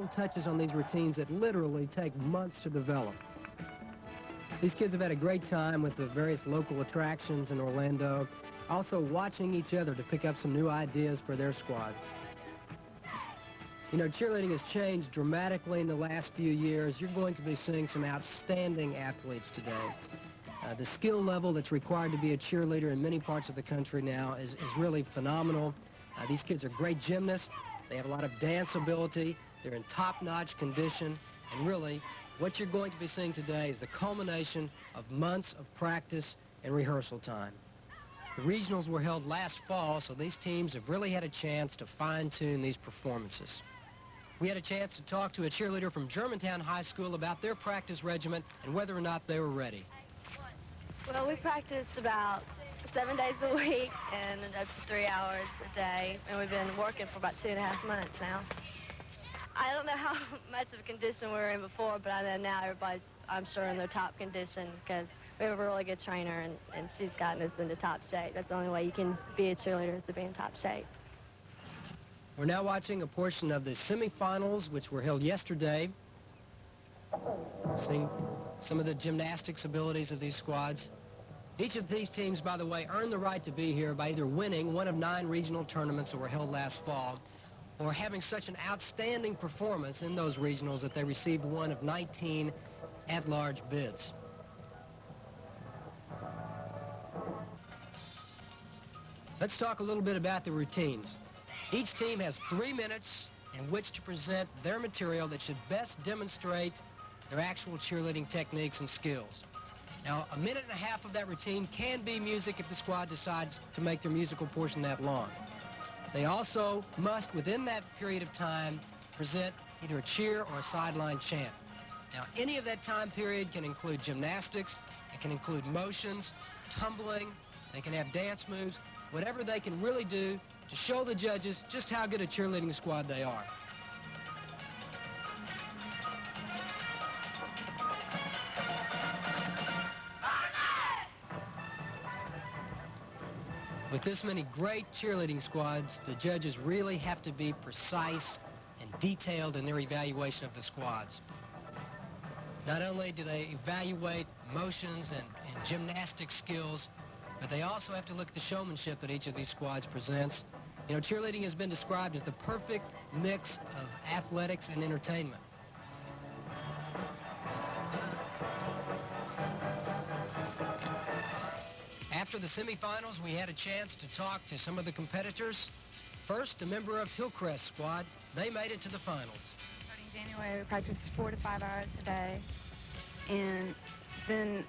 little touches on these routines that literally take months to develop. These kids have had a great time with the various local attractions in Orlando, also watching each other to pick up some new ideas for their squad. You know, cheerleading has changed dramatically in the last few years. You're going to be seeing some outstanding athletes today. The skill level that's required to be a cheerleader in many parts of the country now is really phenomenal. These kids are great gymnasts. They have a lot of dance ability. They're in top-notch condition. And really, what you're going to be seeing today is the culmination of months of practice and rehearsal time. The regionals were held last fall, so these teams have really had a chance to fine-tune these performances. We had a chance to talk to a cheerleader from Germantown High School about their practice regimen and whether or not they were ready. Well, we practiced about 7 days a week and up to 3 hours a day, and we've been working for about 2.5 months now. I don't know how much of a condition we were in before, but I know now everybody's, I'm sure, in their top condition because we have a really good trainer, and she's gotten us into top shape. That's the only way you can be a cheerleader, is to be in top shape. We're now watching a portion of the semifinals, which were held yesterday. Seeing some of the gymnastics abilities of these squads. Each of these teams, by the way, earned the right to be here by either winning one of 9 regional tournaments that were held last fall, or having such an outstanding performance in those regionals that they received one of 19 at-large bids. Let's talk a little bit about the routines. Each team has 3 minutes in which to present their material that should best demonstrate their actual cheerleading techniques and skills. Now, a minute and a half of that routine can be music if the squad decides to make their musical portion that long. They also must, within that period of time, present either a cheer or a sideline chant. Now, any of that time period can include gymnastics, it can include motions, tumbling, they can have dance moves, whatever they can really do to show the judges just how good a cheerleading squad they are. With this many great cheerleading squads, the judges really have to be precise and detailed in their evaluation of the squads. Not only do they evaluate motions and gymnastic skills, but they also have to look at the showmanship that each of these squads presents. You know, cheerleading has been described as the perfect mix of athletics and entertainment. After the semifinals, we had a chance to talk to some of the competitors. First, a member of Hillcrest's squad. They made it to the finals. Starting January, we practiced 4 to 5 hours a day. And then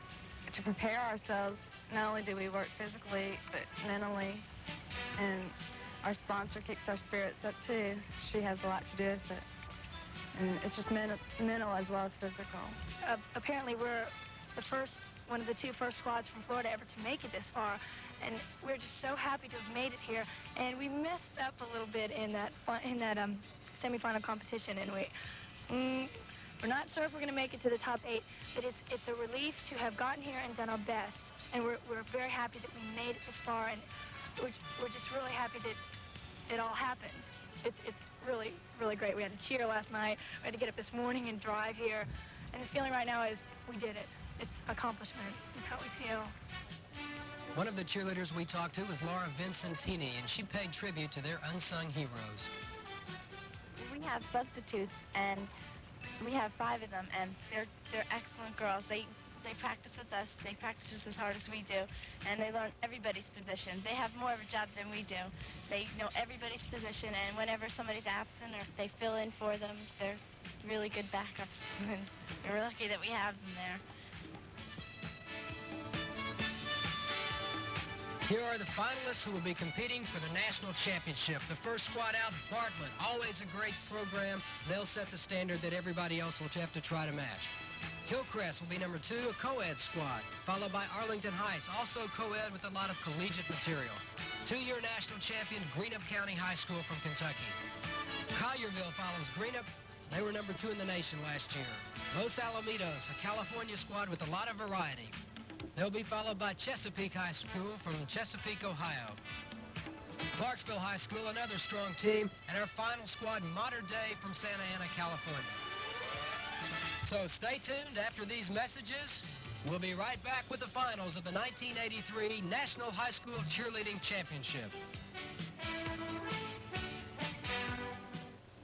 to prepare ourselves, not only do we work physically, but mentally. And our sponsor kicks our spirits up, too. She has a lot to do with it. And it's just mental as well as physical. Apparently, we're one of the 2 first squads from Florida ever to make it this far, and we're just so happy to have made it here. And we messed up a little bit in that semifinal competition, and we're not sure if we're going to make it to the top 8, but it's a relief to have gotten here and done our best. And we're very happy that we made it this far, and we're just really happy that it all happened. It's really, really great. We had to cheer last night. We had to get up this morning and drive here, and the feeling right now is we did it. It's accomplishment is how we feel. One of the cheerleaders we talked to was Laura Vincentini, and she paid tribute to their unsung heroes. We have substitutes, and we have 5 of them, and they're excellent girls. They practice with us. They practice just as hard as we do, and they learn everybody's position. They have more of a job than we do. They know everybody's position, and whenever somebody's absent or if they fill in for them, they're really good backups, and we're lucky that we have them there. Here are the finalists who will be competing for the national championship. The first squad out, Bartlett. Always a great program. They'll set the standard that everybody else will have to try to match. Hillcrest will be number 2, a co-ed squad, followed by Arlington Heights, also co-ed with a lot of collegiate material. 2-year national champion, Greenup County High School from Kentucky. Collierville follows Greenup. They were number 2 in the nation last year. Los Alamitos, a California squad with a lot of variety. They'll be followed by Chesapeake High School from Chesapeake, Ohio. Clarksville High School, another strong team, and our final squad, Modern Day from Santa Ana, California. So stay tuned after these messages. We'll be right back with the finals of the 1983 National High School Cheerleading Championship.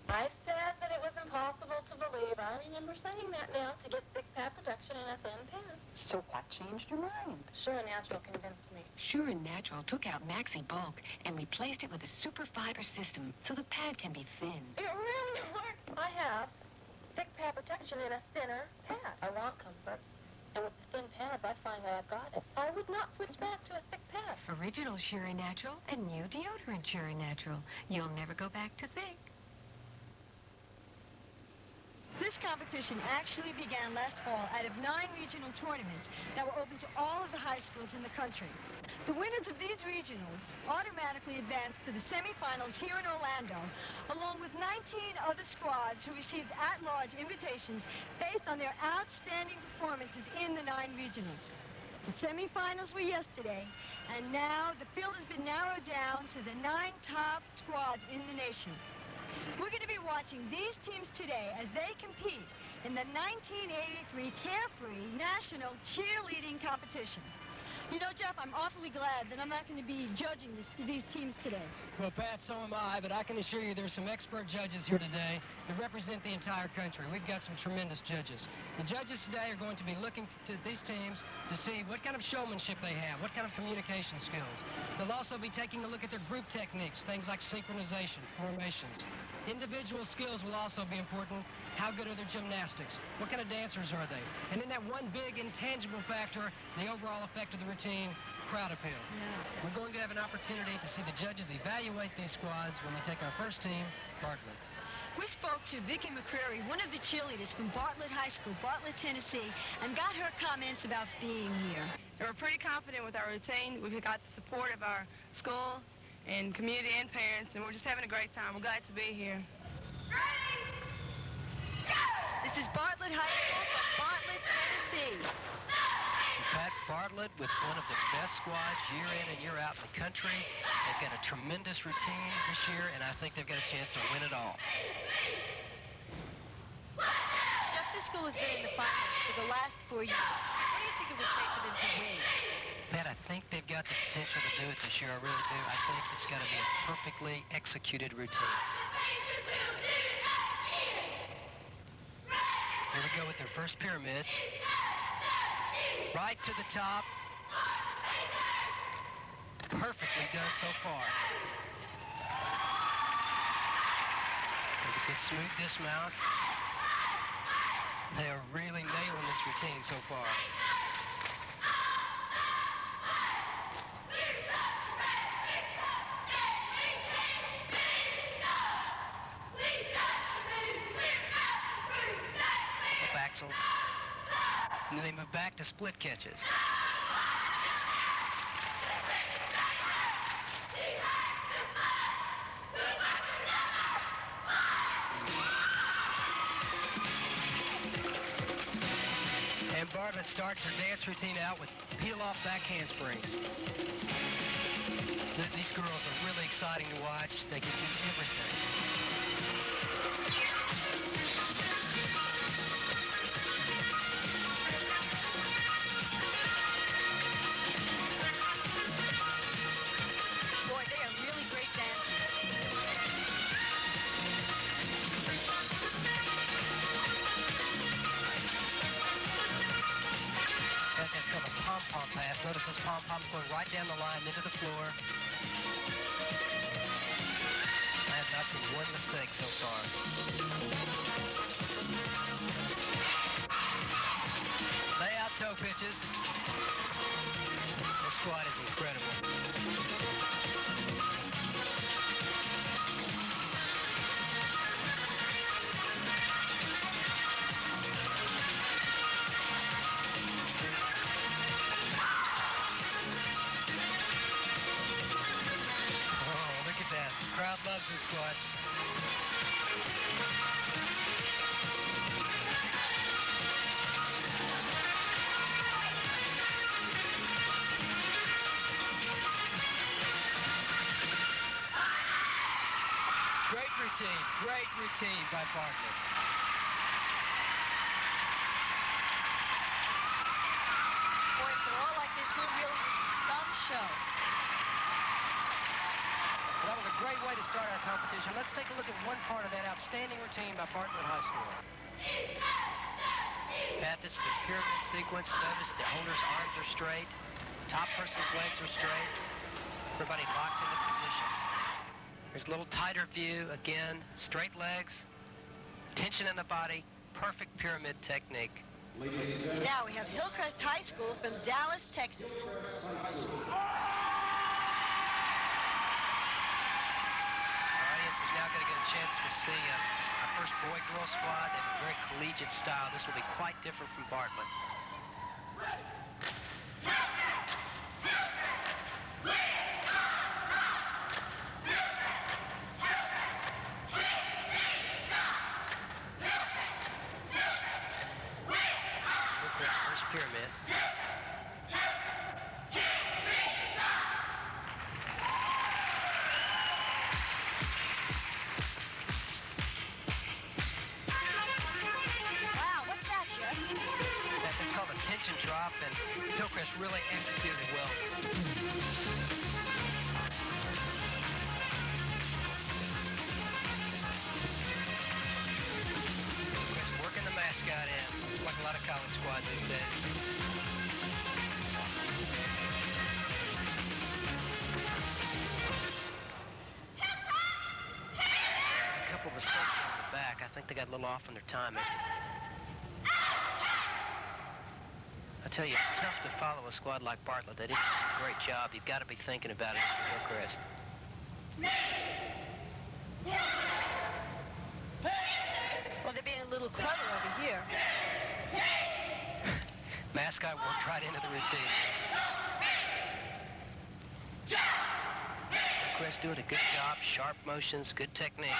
I said that it was impossible to believe. I remember saying that now, to get thick pad protection in a thin pad. So what changed your mind? Sure and Natural convinced me. Sure and Natural took out Maxi Bulk and replaced it with a super fiber system so the pad can be thin. It really worked. I have thick pad protection in a thinner pad. I want comfort. And with the thin pads, I find that I've got it. I would not switch back to a thick pad. Original Sure and Natural and new deodorant Sure and Natural. You'll never go back to thick. This competition actually began last fall out of 9 regional tournaments that were open to all of the high schools in the country. The winners of these regionals automatically advanced to the semifinals here in Orlando, along with 19 other squads who received at-large invitations based on their outstanding performances in the 9 regionals. The semifinals were yesterday, and now the field has been narrowed down to the 9 top squads in the nation. We're going to be watching these teams today as they compete in the 1983 Carefree National Cheerleading Competition. You know, Jeff, I'm awfully glad that I'm not going to be judging these teams today. Well, Pat, so am I, but I can assure you there's some expert judges here today that represent the entire country. We've got some tremendous judges. The judges today are going to be looking to these teams to see what kind of showmanship they have, what kind of communication skills. They'll also be taking a look at their group techniques, things like synchronization, formations. Individual skills will also be important. How good are their gymnastics? What kind of dancers are they? And then that one big intangible factor, the overall effect of the routine, crowd appeal. Yeah. We're going to have an opportunity to see the judges evaluate these squads when we take our first team, Bartlett. We spoke to Vicki McCreary, one of the cheerleaders from Bartlett High School, Bartlett, Tennessee, and got her comments about being here. And we're pretty confident with our routine. We've got the support of our school and community and parents, and we're just having a great time. We're glad to be here. This is Bartlett High School from Bartlett, Tennessee. Pat, Bartlett with one of the best squads year in and year out in the country. They've got a tremendous routine this year, and I think they've got a chance to win it all. Jeff, this school has been in the finals for the last 4 years. What do you think it would take for them to win? Pat, I think they've got the potential to do it this year. I really do. I think it's got to be a perfectly executed routine. Here we go with their first pyramid. Right to the top. Perfectly done so far. There's a good smooth dismount. They are really nailing this routine so far. And then they move back to split catches. And Bartlett starts her dance routine out with peel-off back handsprings. These girls are really exciting to watch. They can do everything. Notice those pom-poms going right down the line into the floor. I have not seen one mistake so far. Lay out toe pitches. This squad is incredible. Crowd loves this squad. routine. Great routine by Bartlett. Boy, if they're all like this, we're really some show. Well, that was a great way to start our competition. Let's take a look at one part of that outstanding routine by Bartlett High School. Pat, this is the pyramid sequence. Notice the holder's arms are straight. The top person's legs are straight. Everybody locked into position. Here's a little tighter view. Again, straight legs, tension in the body, perfect pyramid technique. Now we have Hillcrest High School from Dallas, Texas. Our audience is now going to get a chance to see our first boy-girl squad. They have a very collegiate style. This will be quite different from Bartlett. First pyramid. Wow, what's that, Jeff? That's called a tension drop, and Hillcrest really executed well. Hillcrest working the mascot in. It's like a lot of college squads these days. A couple of mistakes on the back. I think they got a little off on their timing. I tell you, it's tough to follow a squad like Bartlett. They did such a great job. You've got to be thinking about it for Hillcrest. Well, they're being a little clever over here. Mascot worked right into the routine. Hillcrest doing a good job. Sharp motions, good technique.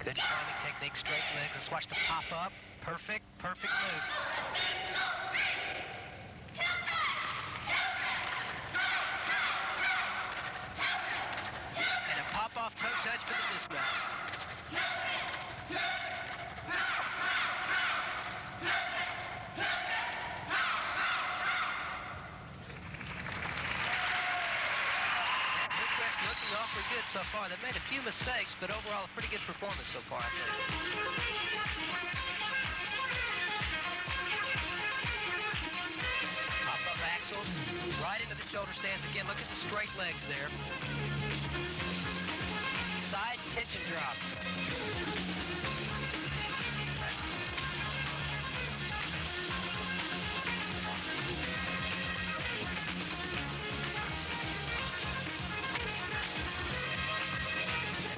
Good climbing technique, straight legs. Let's watch the pop up. Perfect, perfect move. And a pop-off toe touch for the dismount. Hillcrest looking awfully good so far. They've made a few mistakes, but overall a pretty good performance so far, I think. Pop-up axles, right into the shoulder stands. Again, look at the straight legs there. Side tension drops.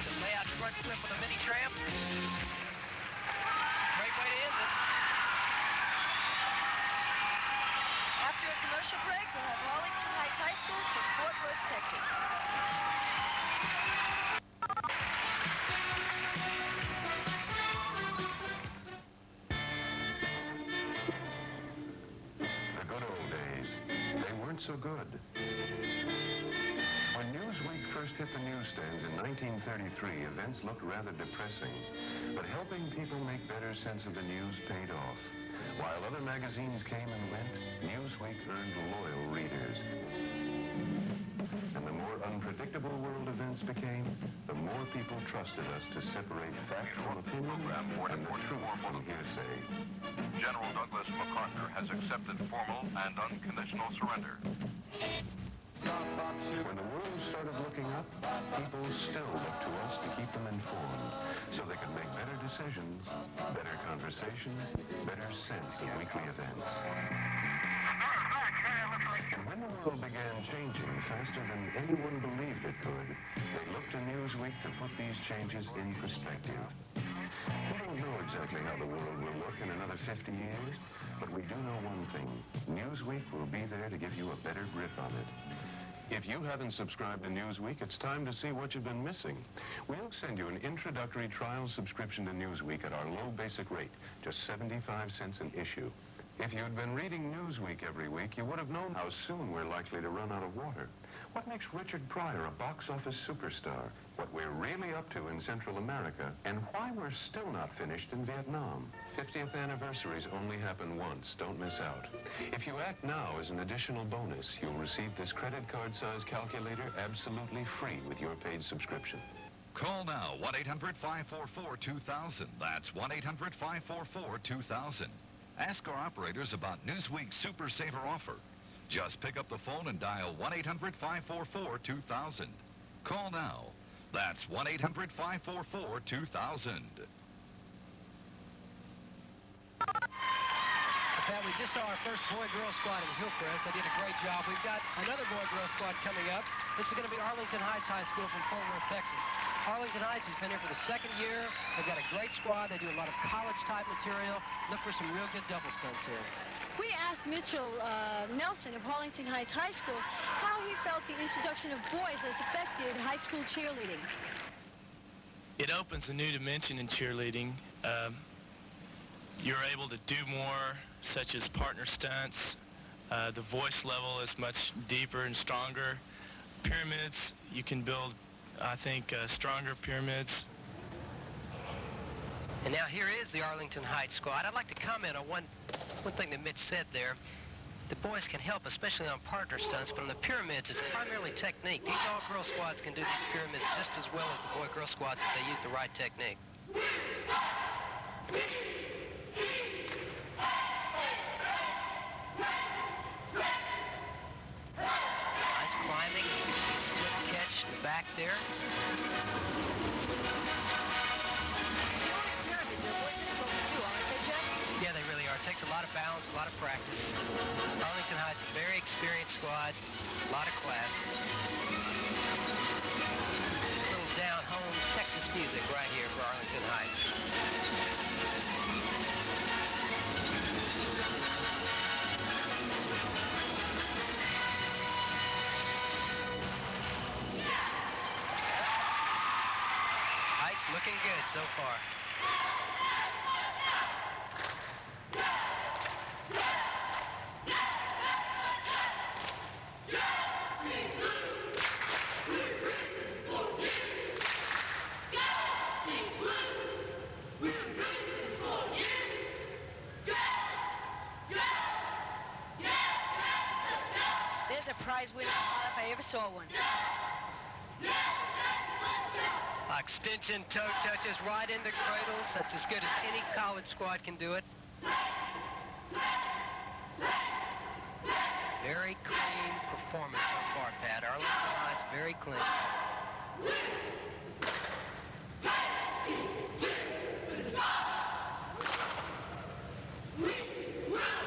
The layout front flip with a mini tramp. Great way to end it. After a commercial break, we'll have Arlington Heights High School from Fort Worth, Texas. The good old days, they weren't so good. When Newsweek first hit the newsstands in 1933, events looked rather depressing. But helping people make better sense of the news paid off. While other magazines came and went, Newsweek earned loyal readers. And the more unpredictable world events became, the more people trusted us to separate fact from opinion and the truth from hearsay. General Douglas MacArthur has accepted formal and unconditional surrender. When the world started looking up, people still looked to us to keep them informed, so they could make better decisions, better conversation, better sense of weekly events. And when the world began changing faster than anyone believed it could, they looked to Newsweek to put these changes in perspective. We don't know exactly how the world will look in another 50 years, but we do know one thing. Newsweek will be there to give you a better grip on it. If you haven't subscribed to Newsweek, it's time to see what you've been missing. We'll send you an introductory trial subscription to Newsweek at our low basic rate, just 75 cents an issue. If you'd been reading Newsweek every week, you would have known how soon we're likely to run out of water. What makes Richard Pryor a box office superstar? What we're really up to in Central America, and why we're still not finished in Vietnam. 50th anniversaries only happen once. Don't miss out. If you act now as an additional bonus, you'll receive this credit card size calculator absolutely free with your paid subscription. Call now, 1-800-544-2000. That's 1-800-544-2000. Ask our operators about Newsweek's Super Saver offer. Just pick up the phone and dial 1-800-544-2000. Call now. That's 1-800-544-2000. Pat, we just saw our first boy-girl squad in Hillcrest. They did a great job. We've got another boy-girl squad coming up. This is going to be Arlington Heights High School from Fort Worth, Texas. Arlington Heights has been here for the second year. They've got a great squad. They do a lot of college-type material. Look for some real good double stunts here. We asked Mitchell Nelson of Arlington Heights High School how he felt the introduction of boys has affected high school cheerleading. It opens a new dimension in cheerleading. You're able to do more, such as partner stunts. The voice level is much deeper and stronger. Pyramids, you can build, I think, stronger pyramids. And now here is the Arlington Heights squad. I'd like to comment on one thing that Mitch said there. The boys can help, especially on partner stunts, but on the pyramids, it's primarily technique. These all-girl squads can do these pyramids just as well as the boy-girl squads if they use the right technique. Nice climbing, good catch in the back there. Yeah, they really are. It takes a lot of balance, a lot of practice. Arlington Heights, a very experienced squad, a lot of class. A little down-home Texas music right here for Arlington Heights. Heights looking good so far. There's a prize-winning smile if I ever saw one. Extension toe touches right into cradles. That's as good as any college squad can do it. Very clean performance so far, Pat. Arlington Heights, very clean.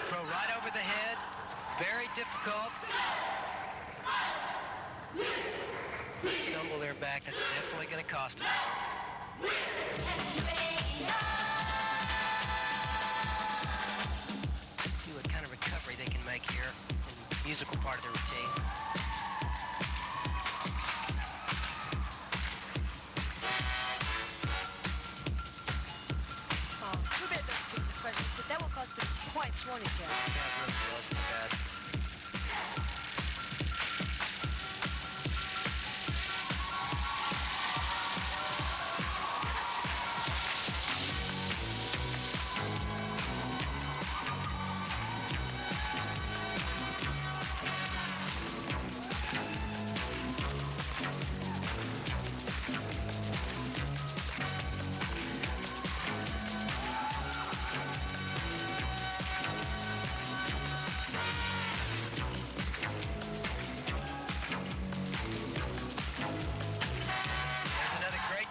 Throw right over the head. Very difficult. Stumble there back. That's definitely going to cost him. Let's see what kind of recovery they can make here in the musical part of the routine. Too bad those two questions. That will cost them quite swanny, Jack. Yeah, it really was too bad.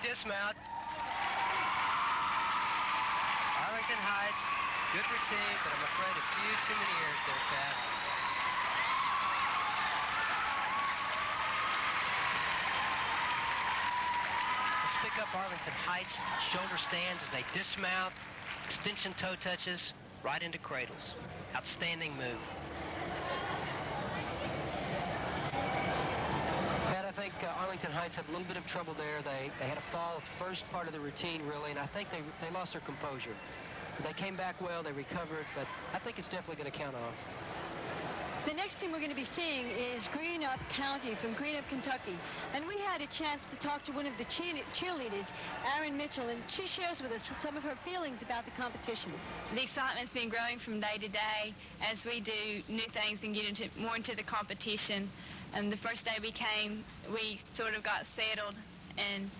Dismount. Arlington Heights, good routine, but I'm afraid a few too many errors there, Pat. Let's pick up Arlington Heights shoulder stands as they dismount, extension toe touches, right into cradles. Outstanding move. Arlington Heights had a little bit of trouble there. They had a fall at the first part of the routine, really, and I think they lost their composure. They came back well, they recovered, but I think it's definitely going to count off. The next team we're going to be seeing is Greenup County from Greenup, Kentucky. And we had a chance to talk to one of the cheerleaders, Erin Mitchell, and she shares with us some of her feelings about the competition. The excitement's been growing from day to day as we do new things and get more into the competition. And the first day we came, we sort of got settled and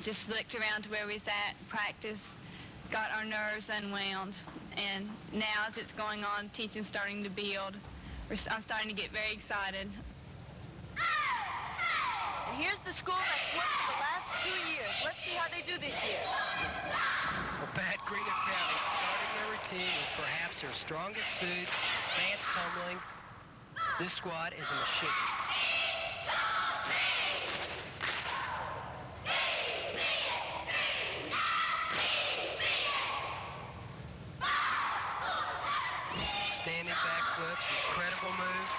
just looked around to where we was at, practiced, got our nerves unwound. And now as it's going on, teaching's starting to build. I'm starting to get very excited. And here's the school that's won for the last 2 years. Let's see how they do this year. Well, Pat, Greenup County starting their routine with perhaps their strongest suits, advanced tumbling. This squad is a machine. Standing backflips, incredible moves.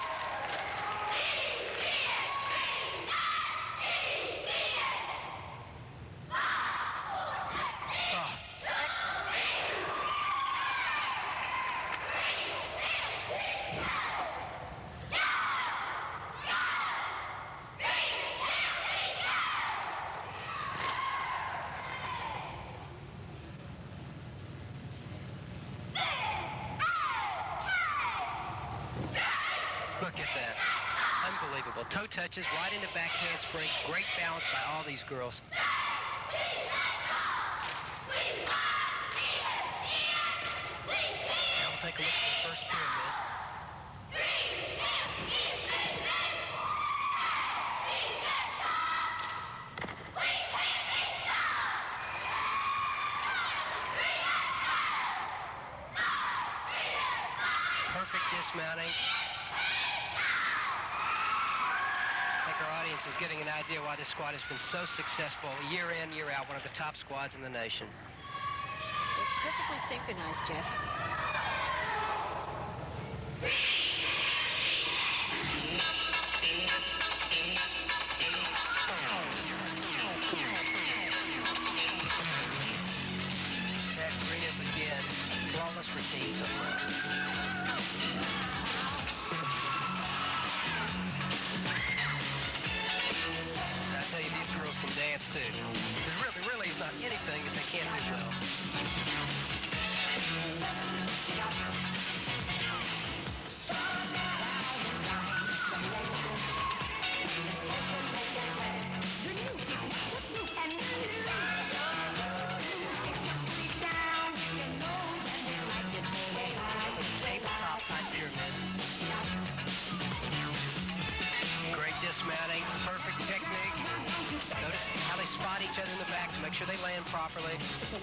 Look at that. Unbelievable. Toe touches right into back handsprings. Great balance by all these girls. Now we'll take a look at the first pyramid. Perfect dismounting. Our audience is getting an idea why this squad has been so successful year in, year out, one of the top squads in the nation. They're perfectly synchronized, Jeff. That Greenup again, flawless routine so far. I tell you, these girls can dance too. There really is not anything that they can't do well. Tabletop type pyramid. Great dismounting, perfect technique. Notice how they spot each other in the back to make sure they land properly. Some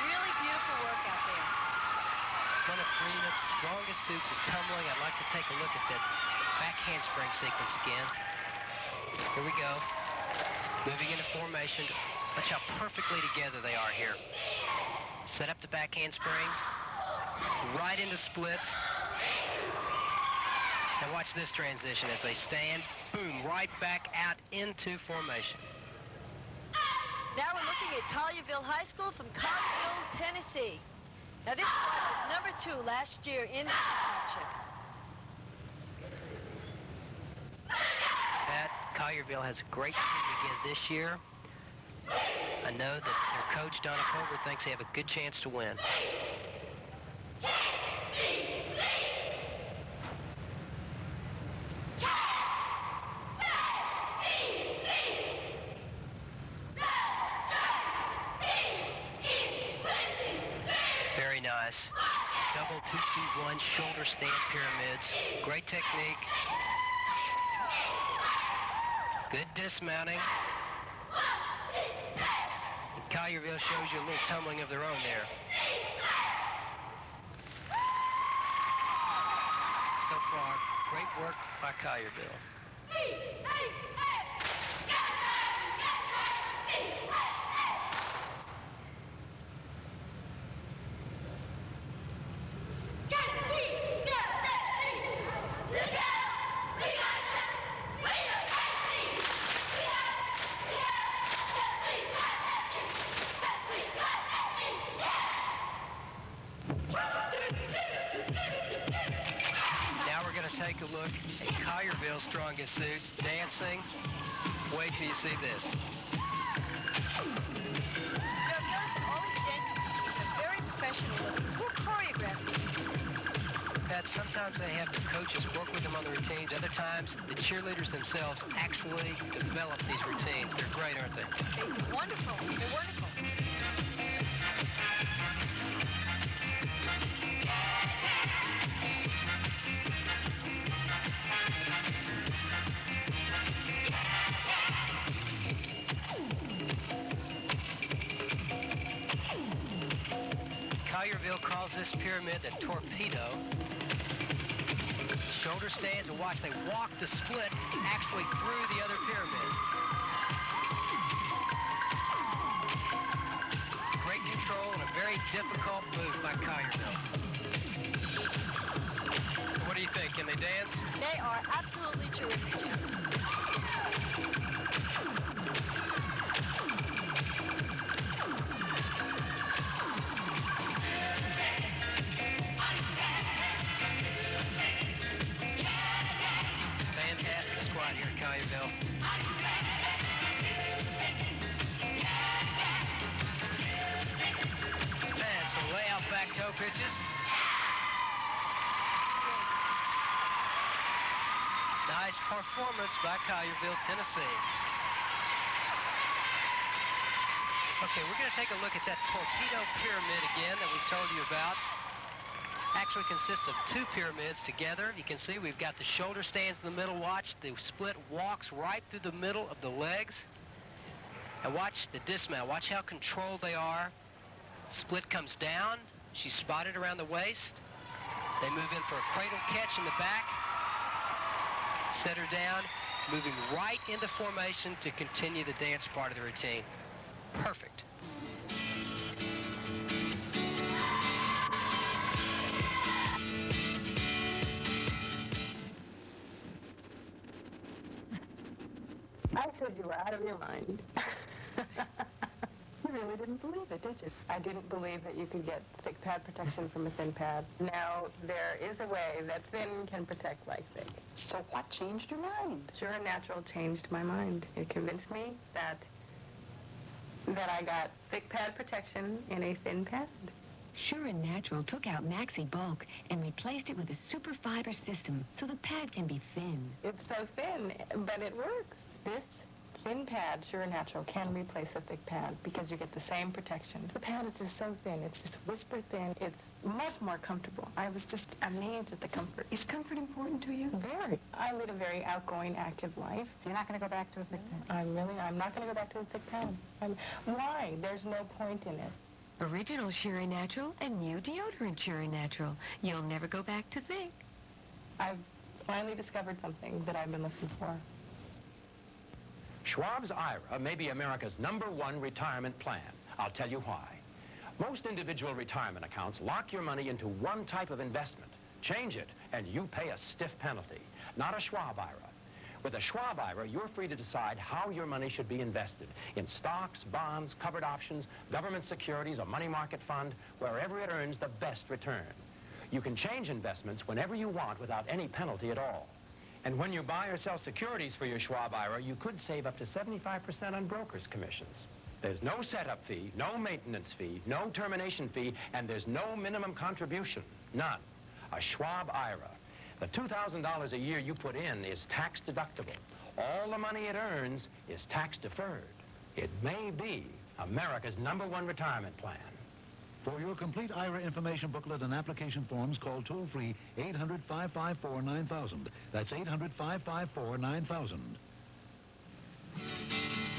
really beautiful work out there. One of Greenup's strongest suits is tumbling. I'd like to take a look at that back handspring sequence again. Here we go. Moving into formation. Watch how perfectly together they are here. Set up the back handsprings. Right into splits. Now watch this transition as they stand. Boom, right back out into formation. Now we're looking at Collierville High School from Collierville, Tennessee. Now this squad was #2 last year in the championship. Pat, Collierville has a great team again this year. I know that their coach, Donna Colbert, thinks they have a good chance to win. Very nice. Double 2-2-1 shoulder stand pyramids. Great technique. Good dismounting. And Collierville shows you a little tumbling of their own there. So far, great work by Collierville. take a look at Collierville's strongest suit, dancing. Wait till you see this. I've noticed all these dancing routines are very professional looking. Who choreographs them? Pat, sometimes they have the coaches work with them on the routines. Other times, the cheerleaders themselves actually develop these routines. They're great, aren't they? They do wonderful. They're wonderful. Collierville calls this pyramid the torpedo. Shoulder stands, and watch, they walk the split actually through the other pyramid. Great control and a very difficult move by Collierville. What do you think? Can they dance? They are absolutely terrific, Jeff. Fantastic squad here at Collierville. And some layout back toe pitches. Nice performance by Collierville, Tennessee. Okay, we're going to take a look at that torpedo pyramid again that we've told you about. Actually consists of two pyramids together. You can see we've got the shoulder stands in the middle. Watch, the split walks right through the middle of the legs. And watch the dismount. Watch how controlled they are. Split comes down. She's spotted around the waist. They move in for a cradle catch in the back. Set her down, moving right into formation to continue the dance part of the routine. Perfect. I said you were out of your mind. You really didn't believe it, did you? I didn't believe that you could get thick pad protection from a thin pad. Now, there is a way that thin can protect like thick. So what changed your mind? Sure and Natural changed my mind. It convinced me that I got thick pad protection in a thin pad. Sure and Natural took out Maxi Bulk and replaced it with a super fiber system so the pad can be thin. It's so thin, but it works. This thin pad, Sure and Natural, can replace a thick pad because you get the same protection. The pad is just so thin. It's just whisper thin. It's much more comfortable. I was just amazed at the comfort. Is comfort important to you? Very. I lead a very outgoing, active life. You're not going to go back to a thick pad? I'm not going to go back to a thick pad. Why? There's no point in it. Original Sure and Natural and new deodorant Sure and Natural. You'll never go back to thick. I've finally discovered something that I've been looking for. Schwab's IRA may be America's #1 retirement plan. I'll tell you why. Most individual retirement accounts lock your money into one type of investment. Change it, and you pay a stiff penalty. Not a Schwab IRA. With a Schwab IRA, you're free to decide how your money should be invested. In stocks, bonds, covered options, government securities, a money market fund, wherever it earns the best return. You can change investments whenever you want without any penalty at all. And when you buy or sell securities for your Schwab IRA, you could save up to 75% on broker's commissions. There's no setup fee, no maintenance fee, no termination fee, and there's no minimum contribution. None. A Schwab IRA. The $2,000 a year you put in is tax deductible. All the money it earns is tax deferred. It may be America's #1 retirement plan. For your complete IRA information booklet and application forms, call toll-free 800-554-9000. That's 800-554-9000.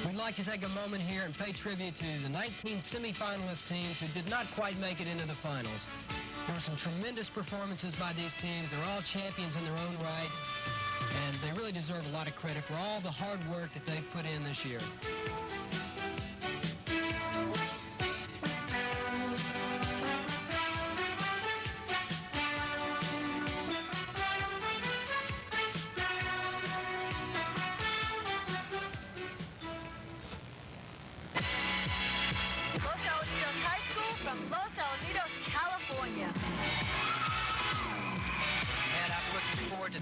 We'd like to take a moment here and pay tribute to the 19 semifinalist teams who did not quite make it into the finals. There were some tremendous performances by these teams. They're all champions in their own right, and they really deserve a lot of credit for all the hard work that they've put in this year.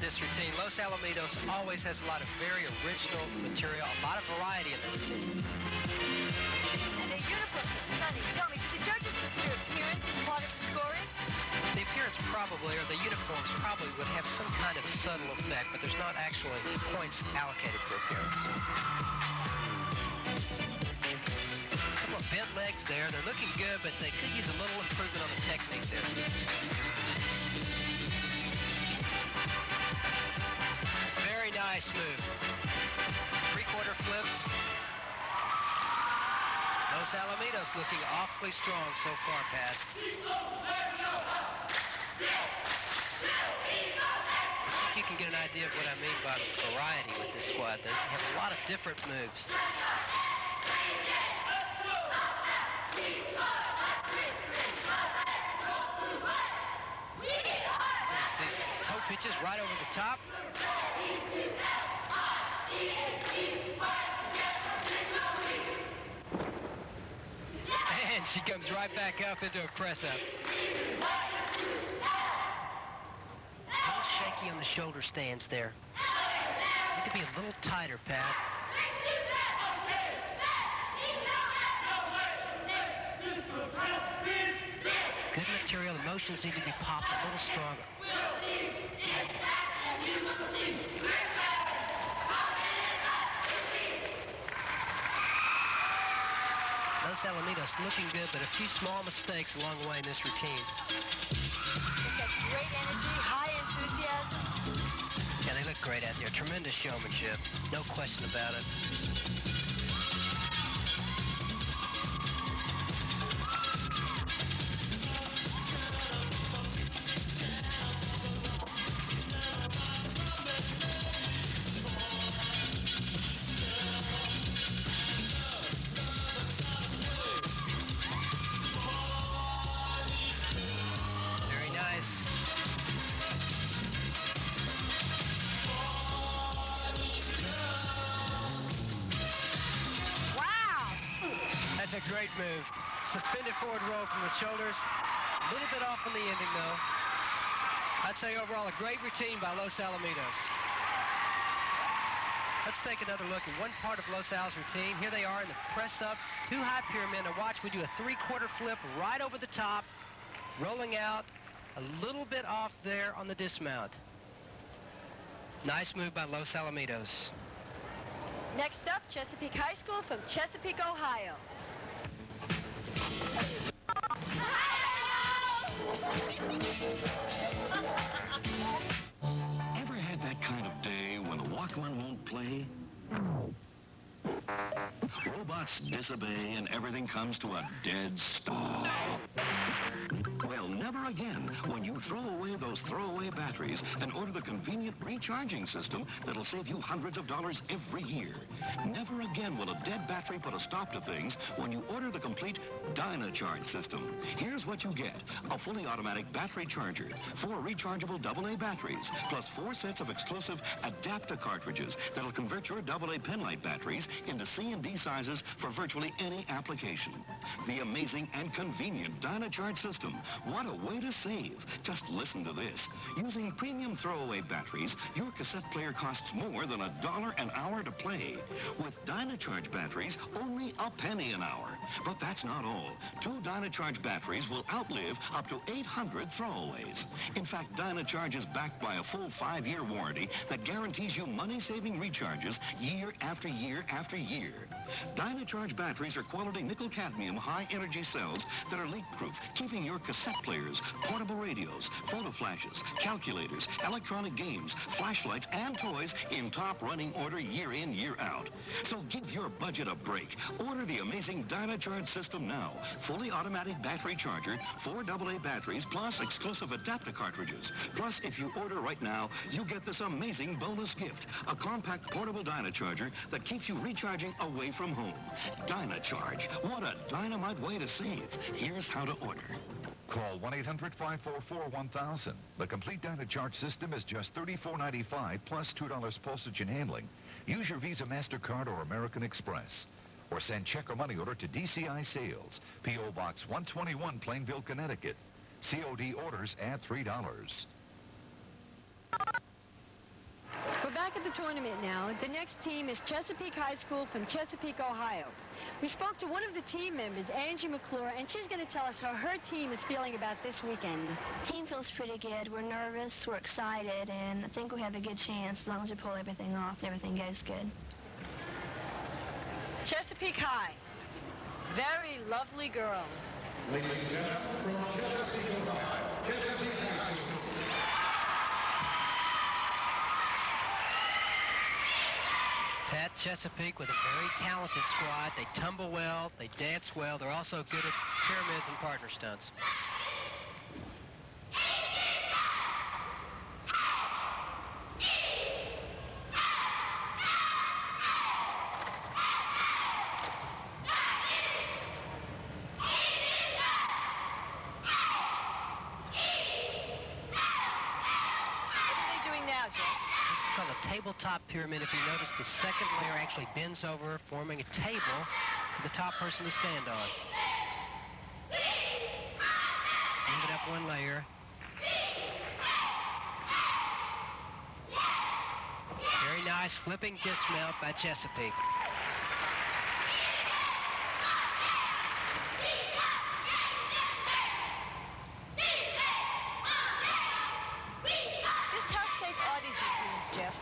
this routine. Los Alamitos always has a lot of very original material, a lot of variety in the routine. And their uniforms are stunning. Tell me, do the judges consider appearance as part of the scoring? The appearance probably, or the uniforms probably would have some kind of subtle effect, but there's not actually points allocated for appearance. A couple of bent legs there. They're looking good, but they could use a little improvement on the technique there. Very nice move. Three-quarter flips. Los Alamitos looking awfully strong so far, Pat. I think you can get an idea of what I mean by variety with this squad. They have a lot of different moves. See some toe pitches right over the top. And she comes right back up into a press-up. A little shaky on the shoulder stands there. Need to be a little tighter, Pat. Good material. The motions need to be popped a little stronger. Los Alamitos looking good, but a few small mistakes along the way in this routine. They've got great energy, high enthusiasm. Yeah, they look great out there. Tremendous showmanship. No question about it. That's a great move. Suspended forward roll from the shoulders. A little bit off on the ending, though. I'd say overall a great routine by Los Alamitos. Let's take another look at one part of Los Al's routine. Here they are in the press-up, two high pyramid. Now watch, we do a three-quarter flip right over the top, rolling out a little bit off there on the dismount. Nice move by Los Alamitos. Next up, Chesapeake High School from Chesapeake, Ohio. Ever had that kind of day when the Walkman won't play? Robots disobey and everything comes to a dead stop. Well, never again when you throw away those throwaway batteries and order the convenient recharging system that'll save you hundreds of dollars every year. Never again will a dead battery put a stop to things when you order the complete Dynacharge system. Here's what you get. A fully automatic battery charger, 4 rechargeable AA batteries, plus 4 sets of exclusive adapter cartridges that'll convert your AA penlight batteries into C and D sizes for virtually any application. The amazing and convenient Dynacharge system. What a way to save. Just listen to this. Using premium throwaway batteries, your cassette player costs more than $1 an hour to play. With Dynacharge batteries, only a penny an hour. But that's not all. 2 Dynacharge batteries will outlive up to 800 throwaways. In fact, Dynacharge is backed by a full 5-year warranty that guarantees you money-saving recharges year after year after year. Dynacharge batteries are quality nickel-cadmium high-energy cells that are leak-proof, keeping your cassette players, portable radios, photo flashes, calculators, electronic games, flashlights, and toys in top running order year in, year out. So give your budget a break. Order the amazing Dynacharge system now. Fully automatic battery charger, 4 AA batteries, plus exclusive adapter cartridges. Plus, if you order right now, you get this amazing bonus gift, a compact portable Dynacharger that keeps you recharging away from home. Dynacharge. What a dynamite way to save. Here's how to order. Call 1-800-544-1000. The complete Dynacharge system is just $34.95 plus $2 postage and handling. Use your Visa, MasterCard, or American Express. Or send check or money order to DCI Sales, P.O. Box 121, Plainville, Connecticut. COD orders add $3. We're back at the tournament now. The next team is Chesapeake High School from Chesapeake, Ohio. We spoke to one of the team members, Angie McClure, and she's going to tell us how her team is feeling about this weekend. Team feels pretty good. We're nervous, we're excited, and I think we have a good chance as long as we pull everything off and everything goes good. Chesapeake High. Very lovely girls. Ladies and gentlemen, from Chesapeake, Ohio, Chesapeake High School. Pat, Chesapeake with a very talented squad. They tumble well, they dance well. They're also good at pyramids and partner stunts. Tabletop pyramid. If you notice, the second layer actually bends over, forming a table for the top person to stand on. Move it up one layer. Very nice flipping dismount by Chesapeake. Just how safe are these routines, Jeff?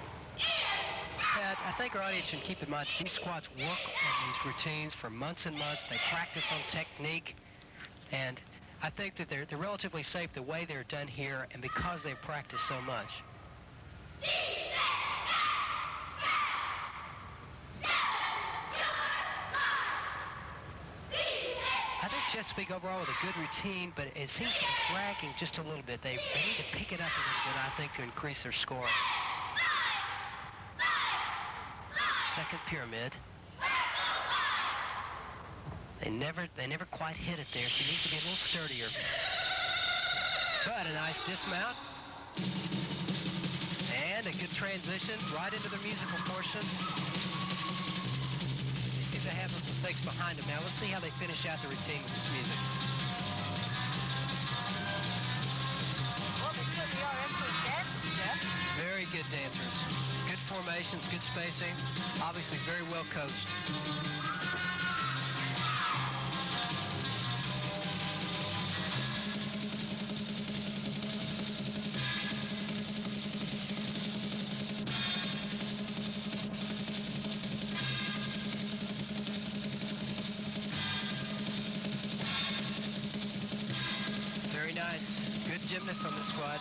I think our audience should keep in mind that these squads work on these routines for months and months. They practice on technique, and I think that they're relatively safe the way they're done here and because they've practiced so much. I think Chesapeake overall with a good routine, but it seems to be dragging just a little bit. They need to pick it up a little bit, I think, to increase their score. Second pyramid. They never quite hit it there. She needs to be a little sturdier. But a nice dismount. And a good transition right into the musical portion. They seem to have those mistakes behind them. Now let's see how they finish out the routine with this music. Well, they certainly are excellent dancers, Jeff. Very good dancers. Good formations, good spacing. Obviously very well coached. Very nice. Good gymnasts on this squad.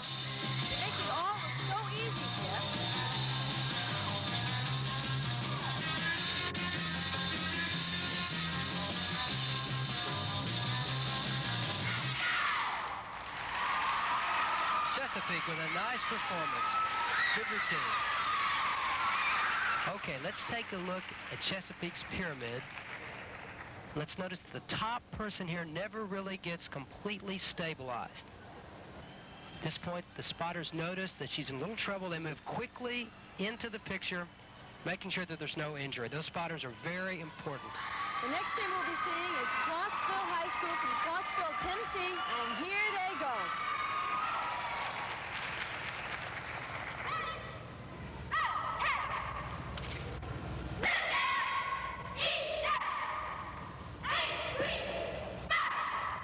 They make it all look so easy, Jeff. Chesapeake with a nice performance. Good routine. Okay, let's take a look at Chesapeake's pyramid. Let's notice that the top person here never really gets completely stabilized. At this point, the spotters notice that she's in a little trouble. They move quickly into the picture, making sure that there's no injury. Those spotters are very important. The next thing we'll be seeing is Clarksville High School from Clarksville, Tennessee, and here they go.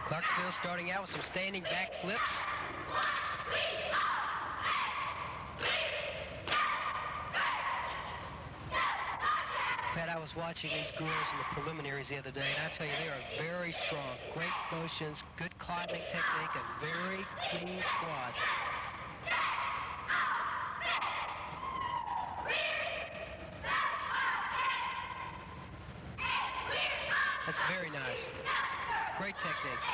Clarksville starting out with some standing back flips. Pat, I was watching these girls in the preliminaries the other day, and I tell you, they are very strong. Great motions, good climbing technique, a very clean squad. That's very nice. Great technique.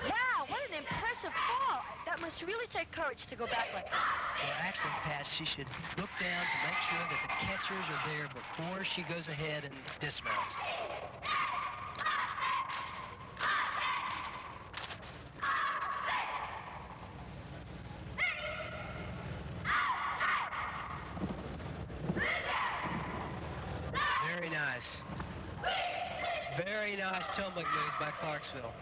Wow, what an impressive fall. That must really take courage to go back like that. Well, actually, Pat, she should look down to make sure that the catchers are there before she goes ahead and dismounts. Very nice. Very nice tumbling moves by Clarksville.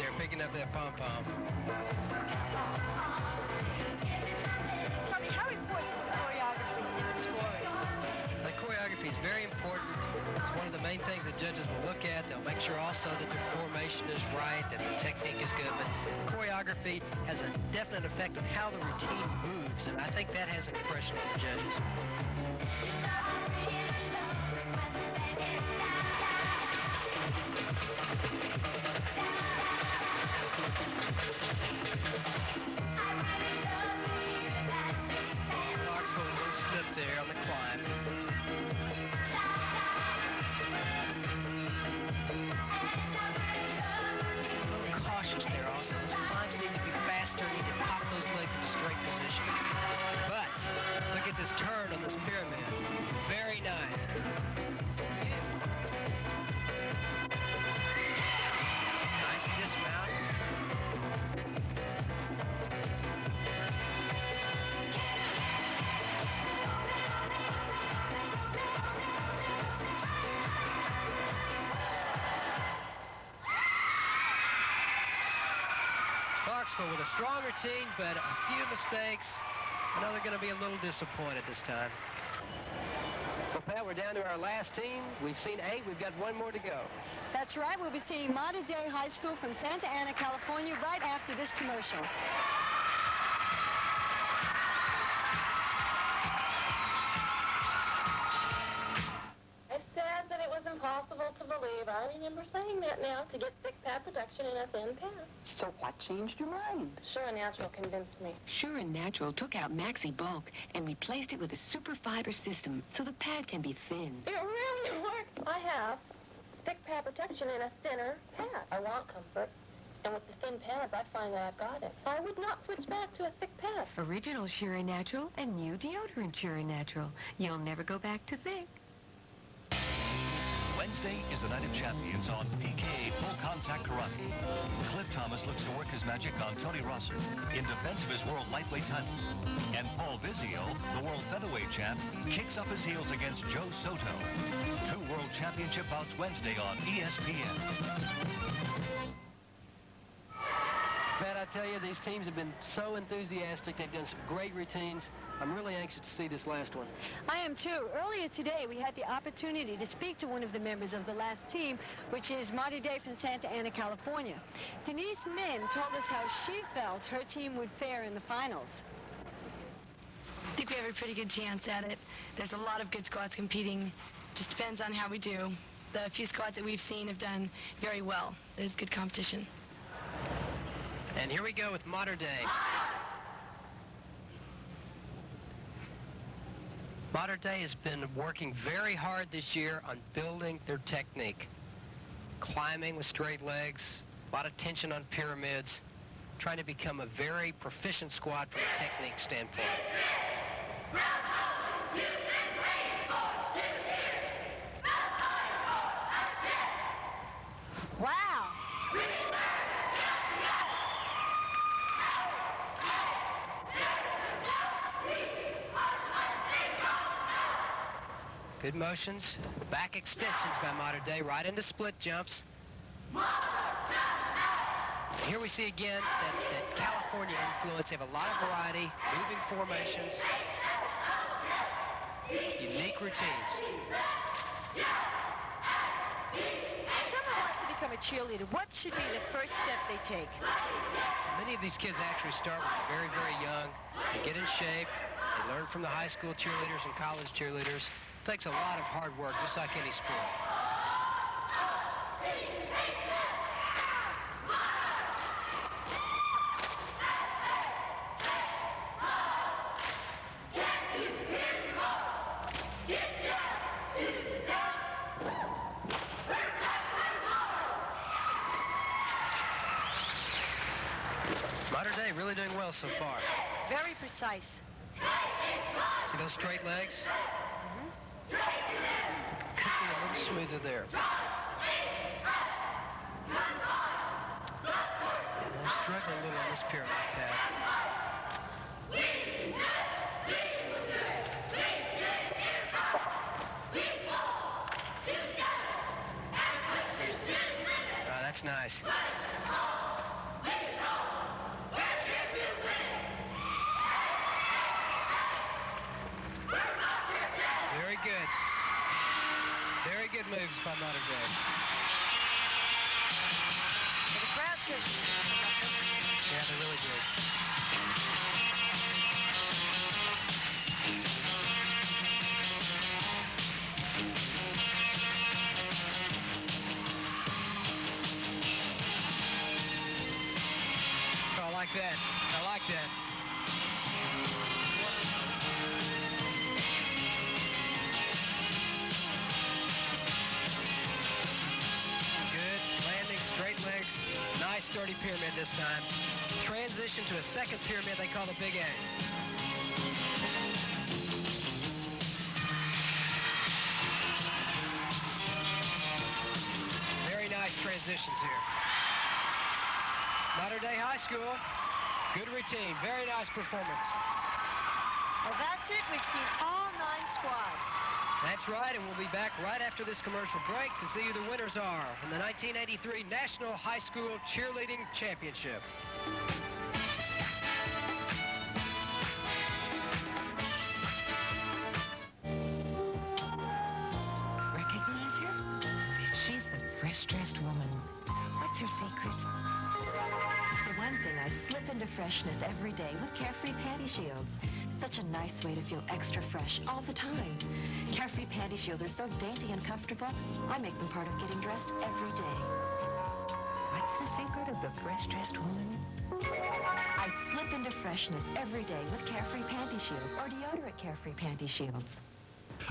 there, picking up that pom-pom. Tell me, how important is the choreography in the scoring? The choreography is very important. It's one of the main things that judges will look at. They'll make sure also that their formation is right, that the technique is good. But choreography has a definite effect on how the routine moves, and I think that has an impression on the judges. Clarksville a little slip there on the climb. Cautious there also. Those climbs need to be faster, need to pop those legs in a straight position. But look at this turn on this pyramid. Very nice. Nice dismount. Clarksville with a stronger team, but a few mistakes. I know they're going to be a little disappointed this time. Well, Pat, we're down to our last team. We've seen 8. We've got one more to go. That's right. We'll be seeing Mater Dei High School from Santa Ana, California, right after this commercial. I said that it was impossible to believe. I remember saying that now, to get thick pad protection in a thin pad. So what changed your mind? Sure and Natural convinced me. Sure and Natural took out Maxi Bulk and replaced it with a super fiber system so the pad can be thin. It really worked. I have thick pad protection in a thinner pad. I want comfort. And with the thin pads, I find that I've got it. I would not switch back to a thick pad. Original Sure and Natural and new deodorant Sure and Natural. You'll never go back to thick. Wednesday is the night of champions on PK Full Contact Karate. Cliff Thomas looks to work his magic on Tony Rosser in defense of his world lightweight title. And Paul Vizio, the world featherweight champ, kicks up his heels against Joe Soto. 2 world championship bouts Wednesday on ESPN. Pat, I tell you, these teams have been so enthusiastic. They've done some great routines. I'm really anxious to see this last one. I am too. Earlier today, we had the opportunity to speak to one of the members of the last team, which is Mater Dei from Santa Ana, California. Denise Min told us how she felt her team would fare in the finals. I think we have a pretty good chance at it. There's a lot of good squads competing. Just depends on how we do. The few squads that we've seen have done very well. There's good competition. And here we go with Mater Dei. Mater Dei has been working very hard this year on building their technique. Climbing with straight legs, a lot of tension on pyramids, trying to become a very proficient squad from a technique standpoint. Wow! Good motions, back extensions by Mater Dei, right into split jumps. Here we see again that California influence. They have a lot of variety, moving formations, unique routines. Someone wants to become a cheerleader. What should be the first step they take? Many of these kids actually start when they're very, very young. They get in shape. They learn from the high school cheerleaders and college cheerleaders. It takes a lot of hard work, just like any sport. Mater Dei really doing well so far. Very precise. See those straight legs? Could be a little smoother there. They're struggling a little on this pyramid pad. That's nice. by Mater Dei. So the crowd took. Yeah, they really did. I like that. I like that. Good. Landing, straight legs. Nice, sturdy pyramid this time. Transition to a second pyramid they call the Big A. Very nice transitions here. Mater Dei High School, good routine, very nice performance. Well, that's it. We've seen all 9 squads. That's right, and we'll be back right after this commercial break to see who the winners are in the 1983 National High School Cheerleading Championship. Recognize her? She's the fresh-dressed woman. What's her secret? For one thing, I slip into freshness every day with Carefree Panty Shields. Such a nice way to feel extra fresh all the time. Carefree Panty Shields are so dainty and comfortable, I make them part of getting dressed every day. What's the secret of the fresh-dressed woman? I slip into freshness every day with Carefree Panty Shields or deodorant Carefree Panty Shields.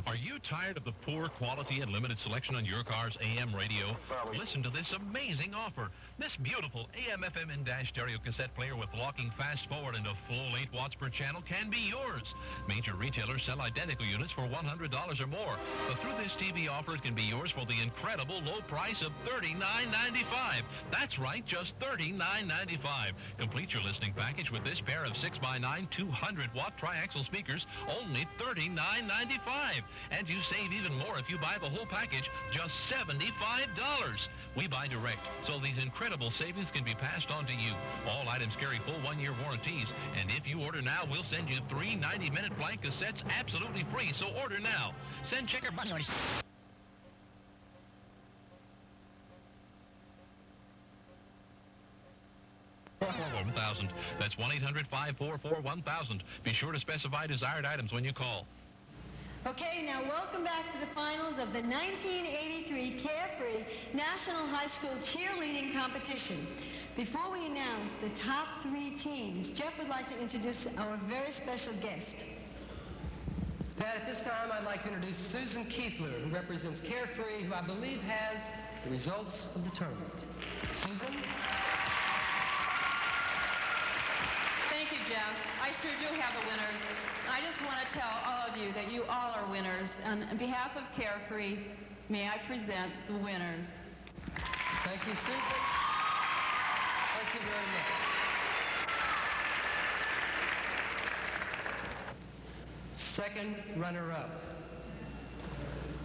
Are you tired of the poor quality and limited selection on your car's AM radio? Listen to this amazing offer. This beautiful AM/FM in-dash stereo cassette player with locking fast forward into full 8 watts per channel can be yours. Major retailers sell identical units for $100 or more. But through this TV offer, it can be yours for the incredible low price of $39.95. That's right, just $39.95. Complete your listening package with this pair of 6x9 200-watt triaxial speakers, only $39.95. And you save even more if you buy the whole package, just $75. We buy direct, so these incredible savings can be passed on to you. All items carry full 1-year warranties, and if you order now, we'll send you 3 90-minute blank cassettes absolutely free, so order now. Send check or money order. $1,000. That's 1-800-544-1000. Be sure to specify desired items when you call. Okay, now welcome back to the finals of the 1983 Carefree National High School Cheerleading Competition. Before we announce the top 3 teams, Jeff would like to introduce our very special guest. Pat, at this time, I'd like to introduce Susan Keithler, who represents Carefree, who I believe has the results of the tournament. Susan? Thank you, Jeff. I sure do have the winners. I just want to tell all of you that you all are winners. On behalf of Carefree, may I present the winners. Thank you, Susan. Thank you very much. Second runner-up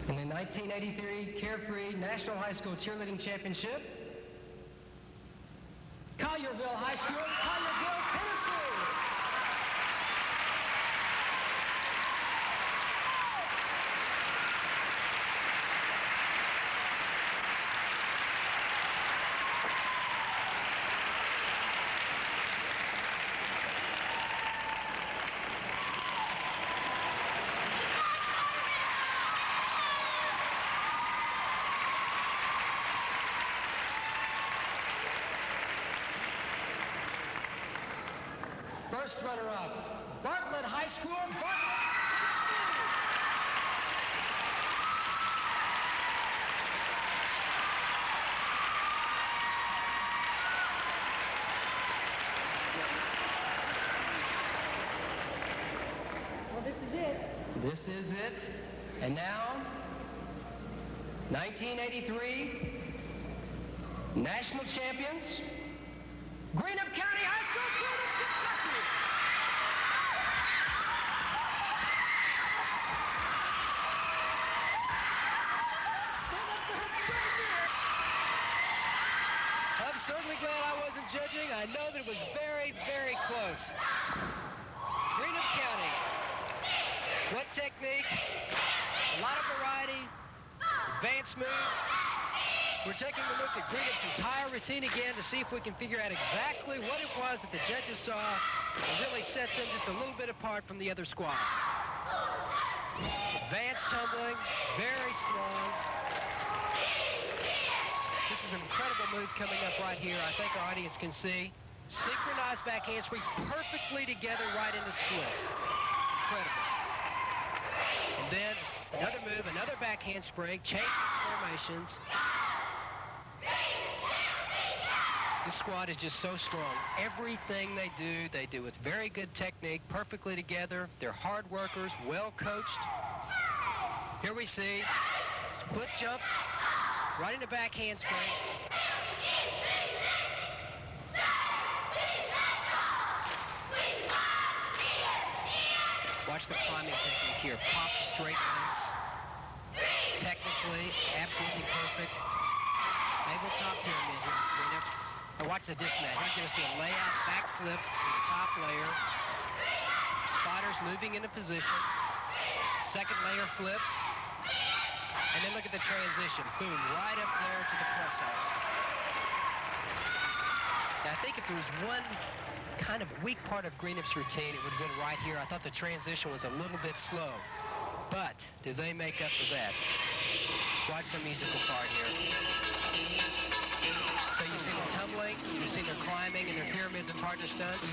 in the 1983 Carefree National High School Cheerleading Championship, Collierville High School, Collierville, Tennessee. First runner-up, Bartlett High School, Bartlett, Well, this is it. This is it. And now, 1983 national champions, Greenup County High School, Greenup, Kentucky. I'm certainly glad I wasn't judging. I know that it was very, very close. Greenup County. What technique? A lot of variety. advanced moves. We're taking a look at Greenup's entire routine again to see if we can figure out exactly what it was that the judges saw and really set them just a little bit apart from the other squads. Advanced tumbling, very strong. This is an incredible move coming up right here. I think our audience can see. Synchronized back handsprings perfectly together right into splits. Incredible. And then another move, another back handspring, changing formations. This squad is just so strong. Everything they do with very good technique, perfectly together. They're hard workers, well coached. Here we see split jumps right into back handsprings. Watch the climbing technique here. Pop straight legs. Technically, absolutely perfect. Tabletop pyramid here. Now watch the dismount. You're going to see a layout backflip to the top layer. Spotters moving into position. Second layer flips. And then look at the transition. Boom, right up there to the press-ups. Now, I think if there was one kind of weak part of Greenup's routine, it would have been right here. I thought the transition was a little bit slow. But do they make up for that? Watch the musical part here. So you see their tumbling, you see their climbing and their pyramids and partner stunts.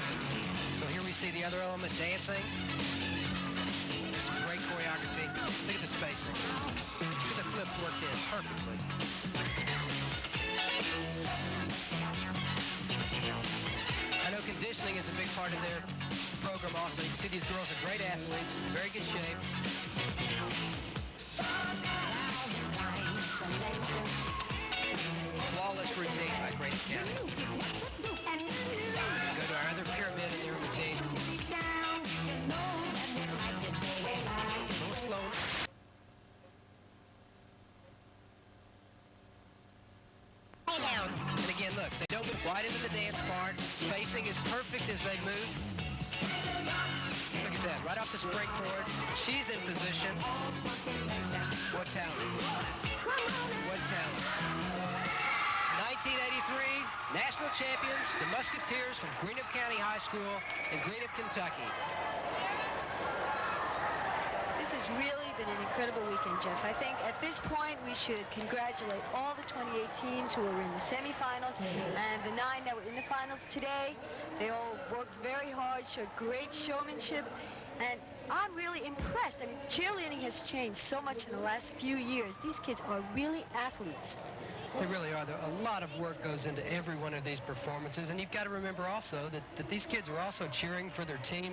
So here we see the other element, dancing. There's some great choreography. Look at the spacing. Look at the flip worked in perfectly. I know conditioning is a big part of their program also. You can see these girls are great athletes, very good shape. Flawless routine by Greenup County. Go to our other pyramid in their routine. A little slow. And again, look, they don't move right into the dance part. Spacing is perfect as they move. Look at that, right off the springboard. She's in position. What talent. What talent. 1983, national champions, the Musketeers from Greenup County High School in Greenup, Kentucky. This has really been an incredible weekend, Jeff. I think at this point we should congratulate all the 28 teams who were in the semifinals and the 9 that were in the finals today. They all worked very hard, showed great showmanship, and I'm really impressed. I mean, cheerleading has changed so much in the last few years. These kids are really athletes. They really are. A lot of work goes into every one of these performances, and you've got to remember also that these kids are also cheering for their teams